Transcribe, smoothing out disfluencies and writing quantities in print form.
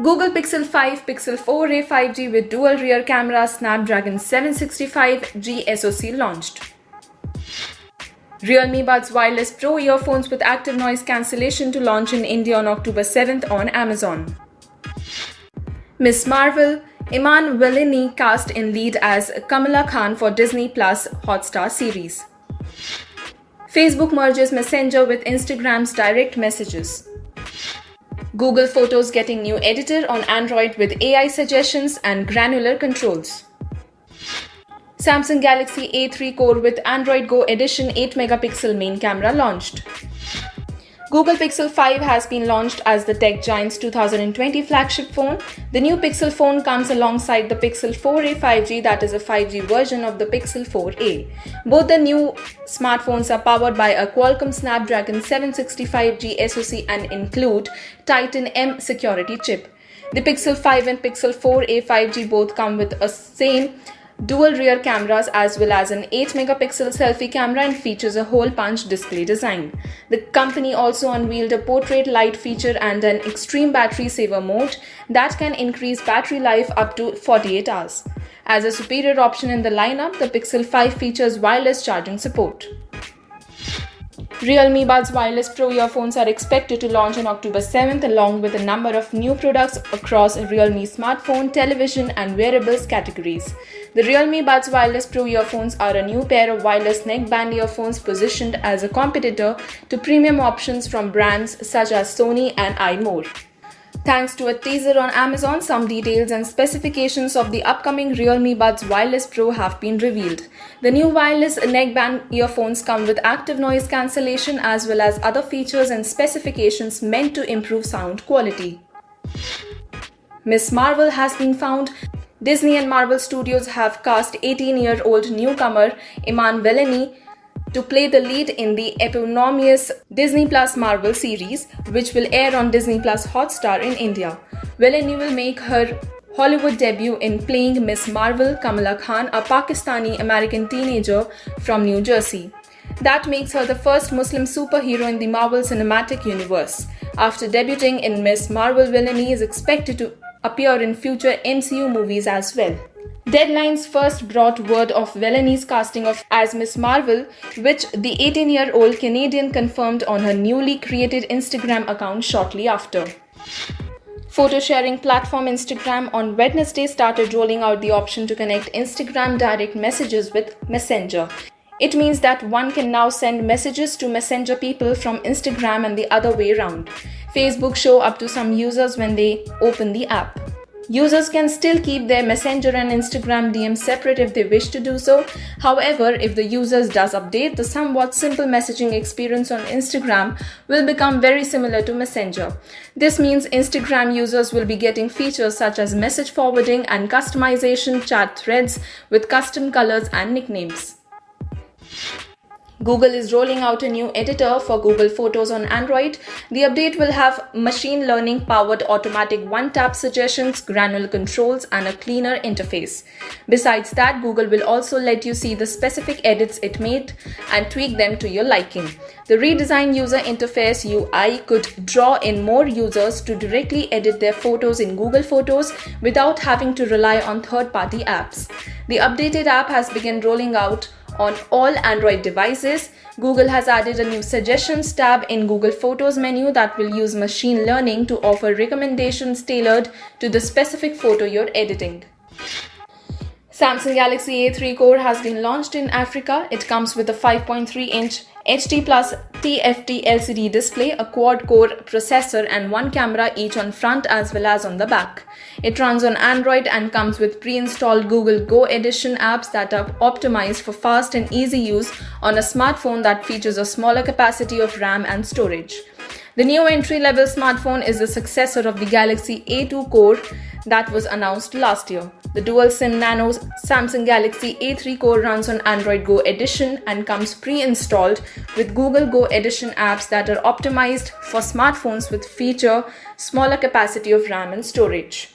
Google Pixel 5 Pixel 4a 5G with dual rear camera Snapdragon 765G SoC launched. Realme Buds Wireless Pro earphones with active noise cancellation to launch in India on October 7th on Amazon. Ms.Marvel, Iman Vellani cast in lead as Kamala Khan for Disney Hotstar series. Facebook merges Messenger with Instagram's direct messages. Google Photos getting new editor on Android with AI suggestions and granular controls. Samsung Galaxy A3 Core with Android Go Edition 8-megapixel main camera launched. Google Pixel 5 has been launched as the tech giant's 2020 flagship phone. The new Pixel phone comes alongside the Pixel 4a 5G, that is a 5G version of the Pixel 4a. Both the new smartphones are powered by a Qualcomm Snapdragon 765G SoC and include Titan M security chip. The Pixel 5 and Pixel 4a 5G both come with a same dual rear cameras as well as an 8-megapixel selfie camera and features a hole punch display design. The company also unveiled a portrait light feature and an extreme battery saver mode that can increase battery life up to 48 hours. As a superior option in the lineup, the Pixel 5 features wireless charging support. Realme Buds Wireless Pro earphones are expected to launch on October 7th along with a number of new products across Realme smartphone, television and wearables categories. The Realme Buds Wireless Pro earphones are a new pair of wireless neckband earphones positioned as a competitor to premium options from brands such as Sony and iMore. Thanks to a teaser on Amazon, some details and specifications of the upcoming Realme Buds Wireless Pro have been revealed. The new wireless neckband earphones come with active noise cancellation as well as other features and specifications meant to improve sound quality. Ms.Marvel has been found. Disney and Marvel Studios have cast 18-year-old newcomer Iman Vellani to play the lead in the eponymous Disney Marvel series, which will air on Disney Hotstar in India. Vellani will make her Hollywood debut in playing Ms.Marvel Kamala Khan, a Pakistani-American teenager from New Jersey. That makes her the first Muslim superhero in the Marvel Cinematic Universe. After debuting in Ms.Marvel, Vellani is expected to appear in future MCU movies as well. Deadlines first brought word of Vellani's casting as Ms.Marvel, which the 18-year-old Canadian confirmed on her newly created Instagram account shortly after. Photo sharing platform Instagram on Wednesday started rolling out the option to connect Instagram direct messages with Messenger. It means that one can now send messages to Messenger people from Instagram and the other way around. Facebook show up to some users when they open the app. Users can still keep their Messenger and Instagram DMs separate if they wish to do so. However, if the users does update, the somewhat simple messaging experience on Instagram will become very similar to Messenger. This means Instagram users will be getting features such as message forwarding and customization chat threads with custom colors and nicknames. Google is rolling out a new editor for Google Photos on Android. The update will have machine learning powered automatic one-tap suggestions, granular controls, and a cleaner interface. Besides that, Google will also let you see the specific edits it made and tweak them to your liking. The redesigned user interface UI could draw in more users to directly edit their photos in Google Photos without having to rely on third-party apps. The updated app has begun rolling out on all Android devices. Google has added a new Suggestions tab in Google Photos menu that will use machine learning to offer recommendations tailored to the specific photo you're editing. Samsung Galaxy A3 Core has been launched in Africa. It comes with a 5.3-inch HD Plus TFT LCD display, a quad-core processor and one camera each on front as well as on the back. It runs on Android and comes with pre-installed Google Go Edition apps that are optimized for fast and easy use on a smartphone that features a smaller capacity of RAM and storage. The new entry-level smartphone is the successor of the Galaxy A2 Core that was announced last year. The dual SIM Nano Samsung Galaxy A3 Core runs on Android Go Edition and comes pre-installed with Google Go Edition apps that are optimized for smartphones with feature smaller capacity of RAM and storage.